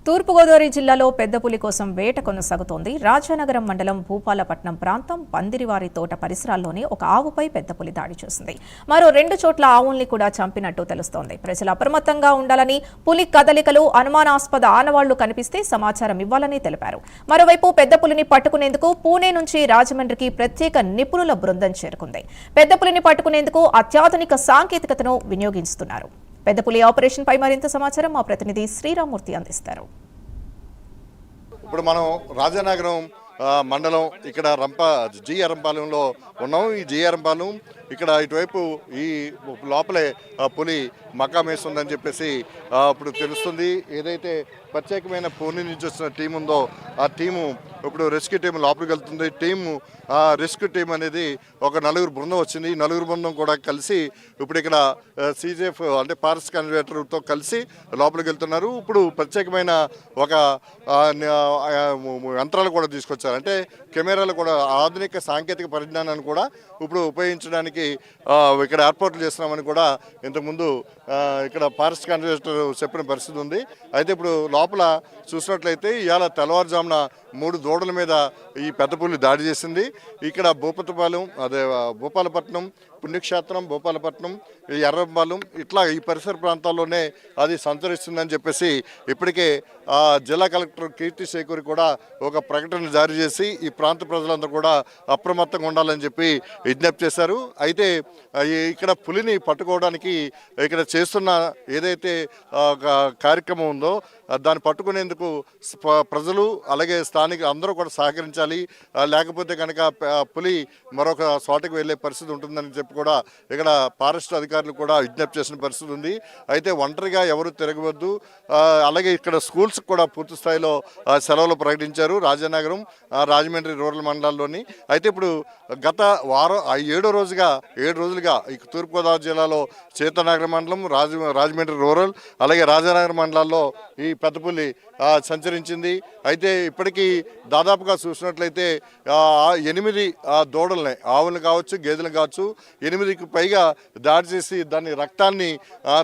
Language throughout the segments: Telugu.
తూర్పుగోదావరి జిల్లాలో పెద్ద పులి కోసం వేట కొనసాగుతోంది. రాజానగరం మండలం భూపాలపట్నం ప్రాంతం పందిరివారి తోట పరిసరాల్లోని ఒక ఆవుపై పెద్ద పులి దాడి చేసింది. మరో 2 చోట్ల ఆవుల్ని కూడా చంపినట్టు తెలుస్తోంది. ప్రజలు అప్రమత్తంగా ఉండాలని, పులి కదలికలు అనుమానాస్పద ఆనవాళ్లు కనిపిస్తే సమాచారం ఇవ్వాలని తెలిపారు. మరోవైపు పెద్ద పులిని పట్టుకునేందుకు పూణే నుంచి రాజమండ్రికి ప్రత్యేక నిపుణుల బృందం చేరుకుంది. పెద్ద పులిని పట్టుకునేందుకు అత్యాధునిక సాంకేతికతను వినియోగిస్తున్నారు. పెద్ద పులి ఆపరేషన్ పై మరింత సమాచారం మా ప్రతినిధి శ్రీరామూర్తి అందిస్తారు. ఇప్పుడు మనం రాజానగరం మండలం ఇక్కడ జిఆర్ఎంపాలెంలో ఉన్నాం. ఈ జిఆర్ఎంపాలెం ఇక్కడ ఇటువైపు ఈ లోపలే పులి మకాం వేస్తుందని చెప్పేసి ఇప్పుడు తెలుస్తుంది. ఏదైతే ప్రత్యేకమైన పూణే నుంచి వచ్చిన టీం ఉందో ఆ టీము ఇప్పుడు రెస్క్యూ టీం లోపలికి వెళ్తుంది. రెస్క్యూ టీం అనేది ఒక 4 బృందం వచ్చింది. ఈ 4 బృందం కూడా కలిసి ఇప్పుడు ఇక్కడ సీజేఎఫ్ అంటే ఫారెస్ట్ కన్జర్వేటర్తో కలిసి లోపలికి వెళ్తున్నారు. ఇప్పుడు ప్రత్యేకమైన ఒక యంత్రాలు కూడా తీసుకొచ్చారు. అంటే కెమెరాలు కూడా ఆధునిక సాంకేతిక పరిజ్ఞానాన్ని కూడా ఇప్పుడు ఉపయోగించడానికి ఇక్కడ ఏర్పాట్లు చేస్తున్నామని కూడా ఇంతకుముందు ఇక్కడ ఫారెస్ట్ కన్జర్వేటర్ చెప్పిన పరిస్థితి ఉంది. అయితే ఇప్పుడు లోపల చూసినట్లయితే ఇవాళ తెల్లవారుజామున 3 దూడల మీద ఈ పెద్ద పులి దాడి చేసింది. ఇక్కడ భూపాలపట్నం పుణ్యక్షేత్రం, భూపాలపట్నం, ఎర్రంపాలెం ఇట్లా ఈ పరిసర ప్రాంతాల్లోనే అది సంచరిస్తుందని చెప్పేసి ఇప్పటికే జిల్లా కలెక్టర్ కీర్తి శేఖూరి కూడా ఒక ప్రకటన జారీ చేసి ఈ ప్రాంత ప్రజలందరూ కూడా అప్రమత్తంగా ఉండాలని చెప్పి విజ్ఞప్తి చేశారు. అయితే ఇక్కడ పులిని పట్టుకోవడానికి ఇక్కడ చేస్తున్న ఏదైతే కార్యక్రమం ఉందో దాన్ని పట్టుకునేందుకు ప్రజలు అలాగే స్థానికులు అందరూ కూడా సహకరించాలి. లేకపోతే కనుక పులి మరొక చోటకి వెళ్ళే పరిస్థితి ఉంటుందని చెప్పి కూడా ఇక్కడ ఫారెస్ట్ అధికారులు కూడా విజ్ఞప్తి చేసిన పరిస్థితి ఉంది. అయితే ఒంటరిగా ఎవరు తిరగవద్దు. అలాగే ఇక్కడ స్కూల్స్ కూడా పూర్తి స్థాయిలో సెలవులు ప్రకటించారు రాజానగరం, రాజమండ్రి రూరల్ మండలాల్లోని. అయితే ఇప్పుడు గత వారం 7వ రోజుగా 7 రోజులుగా ఈ తూర్పుగోదావరి జిల్లాలో సీతానగరం మండలం, రాజమండ్రి రూరల్ అలాగే రాజానగరం మండలాల్లో ఈ పెద్దపులి సంచరించింది. అయితే ఇప్పటికీ దాదాపుగా చూసినట్లయితే 8 దూడల్ని, ఆవులను కావచ్చు గేదెలను కావచ్చు 8కి పైగా దాడి చేసి దాని రక్తాన్ని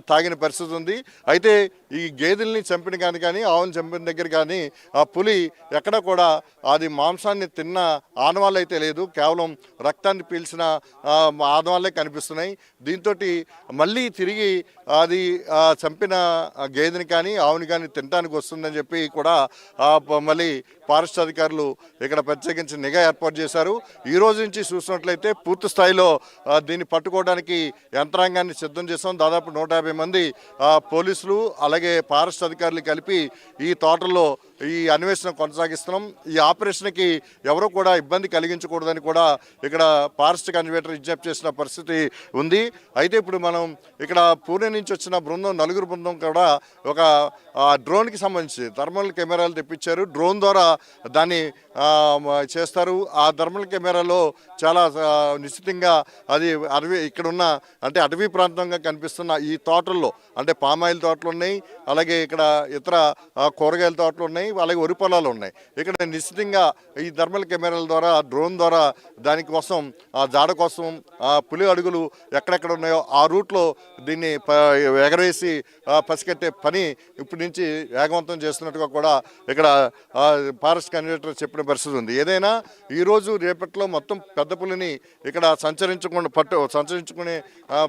తాగిన పరిస్థితి ఉంది. అయితే ఈ గేదెల్ని చంపిన కానీ ఆవును చంపిన దగ్గర కానీ ఆ పులి ఎక్కడ కూడా అది మాంసాన్ని తిన్న ఆనవాళ్ళు అయితే లేదు. కేవలం రక్తాన్ని పీల్చిన ఆనవాళ్ళే కనిపిస్తున్నాయి. దీంతో మళ్ళీ తిరిగి అది చంపిన గేదెని కానీ ఆవుని కానీ తినడానికి వస్తుందని చెప్పి కూడా మళ్ళీ ఫారెస్ట్ అధికారులు ఇక్కడ ప్రత్యేకించి నిఘా ఏర్పాటు చేశారు. ఈ రోజు నుంచి చూసినట్లయితే పూర్తి స్థాయిలో దీన్ని పట్టుకోవడానికి యంత్రాంగాన్ని సిద్ధం చేస్తాం. దాదాపు 150 మంది పోలీసులు అలాగే ఫారెస్ట్ అధికారులు కలిపి ఈ తోటల్లో ఈ అన్వేషణ కొనసాగిస్తున్నాం. ఈ ఆపరేషన్కి ఎవరు కూడా ఇబ్బంది కలిగించకూడదని కూడా ఇక్కడ ఫారెస్ట్ కన్జర్వేటర్ విజ్ఞప్తి చేసిన పరిస్థితి ఉంది. అయితే ఇప్పుడు మనం ఇక్కడ పూణే నుంచి వచ్చిన బృందం 4 బృందం కూడా ఒక డ్రోన్కి సంబంధించి థర్మల్ కెమెరాలు తెప్పించారు. డ్రోన్ ద్వారా దాన్ని చేస్తారు. ఆ థర్మల్ కెమెరాలో చాలా నిశ్చితంగా అది ఇక్కడున్న అంటే అటవీ ప్రాంతంగా కనిపిస్తున్న ఈ తోటల్లో అంటే పామాయిల్ తోటలు ఉన్నాయి, అలాగే ఇక్కడ ఇతర కూరగాయల తోటలు ఉన్నాయి, అలాగే వరి పొలాలు ఉన్నాయి. ఇక్కడ నిశ్చితంగా ఈ థర్మల్ కెమెరాల ద్వారా డ్రోన్ ద్వారా దానికోసం ఆ జాడ కోసం పులి అడుగులు ఎక్కడెక్కడ ఉన్నాయో ఆ రూట్లో దీన్ని ఎగరేసి పసిగట్టే పని ఇప్పటి నుంచి వేగవంతం చేస్తున్నట్టుగా కూడా ఇక్కడ ఫారెస్ట్ కన్జర్వేటర్ చెప్పిన పరిస్థితి ఉంది. ఏదైనా ఈరోజు రేపట్లో మొత్తం పెద్ద పులిని ఇక్కడ సంచరించుకునే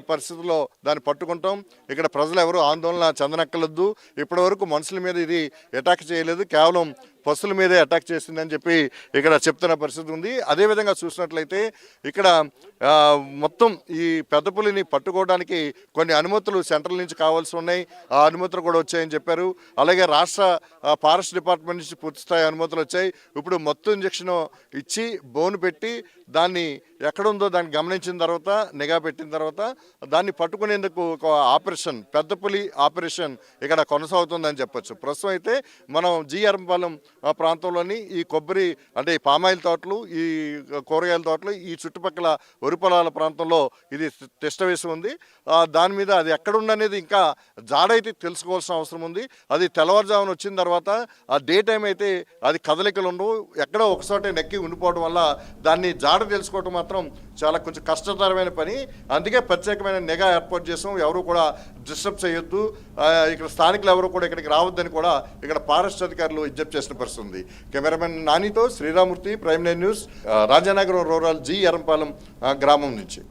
పరిస్థితుల్లో దాన్ని పట్టుకుంటాం. ఇక్కడ ప్రజలు ఎవరు ఆందోళన చెందనక్కర్లేదు. ఇప్పటి వరకు మనుషుల మీద ఇది అటాక్ చేయలేదు, కేవలం పశువుల మీదే అటాక్ చేసిందని చెప్పి ఇక్కడ చెప్తున్న పరిస్థితి ఉంది. అదేవిధంగా చూసినట్లయితే ఇక్కడ మొత్తం ఈ పెద్ద పులిని పట్టుకోవడానికి కొన్ని అనుమతులు సెంట్రల్ నుంచి కావాల్సి ఉన్నాయి. ఆ అనుమతులు కూడా వచ్చాయని చెప్పారు. అలాగే రాష్ట్ర ఫారెస్ట్ డిపార్ట్మెంట్ నుంచి పూర్తిస్థాయి అనుమతులు వచ్చాయి. ఇప్పుడు మొత్తం ఇంజక్షన్ ఇచ్చి బోను పెట్టి దాన్ని ఎక్కడుందో దాన్ని గమనించిన తర్వాత నిఘా పెట్టిన తర్వాత దాన్ని పట్టుకునేందుకు ఒక ఆపరేషన్ పెద్ద పులి ఆపరేషన్ ఇక్కడ కొనసాగుతుందని చెప్పొచ్చు. ప్రస్తుతం అయితే మనం జిఆర్ఎంపాలెం ప్రాంతంలోని ఈ కొబ్బరి అంటే ఈ పామాయిల్ తోటలు, ఈ కూరగాయల తోటలు, ఈ చుట్టుపక్కల వరి పొలాల ప్రాంతంలో ఇది టెస్ట్ వేసి ఉంది. దాని మీద అది ఎక్కడుందనేది ఇంకా జాడైతే తెలుసుకోవాల్సిన అవసరం ఉంది. అది తెల్లవారుజామున వచ్చిన తర్వాత ఆ డే టైం అయితే అది కదలికలు ఉండవు, ఎక్కడో ఒకచోటే నెక్కి ఉండిపోవడం వల్ల దాన్ని జాడ తెలుసుకోవడం మాత్రం చాలా కొంచెం కష్టతరమైన పని. అందుకే ప్రత్యేకమైన నిఘా ఏర్పాటు చేసాం. ఎవరు కూడా డిస్టర్బ్ చేయొద్దు, ఇక్కడ స్థానికులు ఎవరు కూడా ఇక్కడికి రావద్దని కూడా ఇక్కడ ఫారెస్ట్ అధికారులు విజ్ఞప్తి చేసిన పరిస్థితి ఉంది. కెమెరామెన్ నానితో Sriramamurthy, Prime nine news, Rajanagaram rural G Errampalem గ్రామం నుంచి.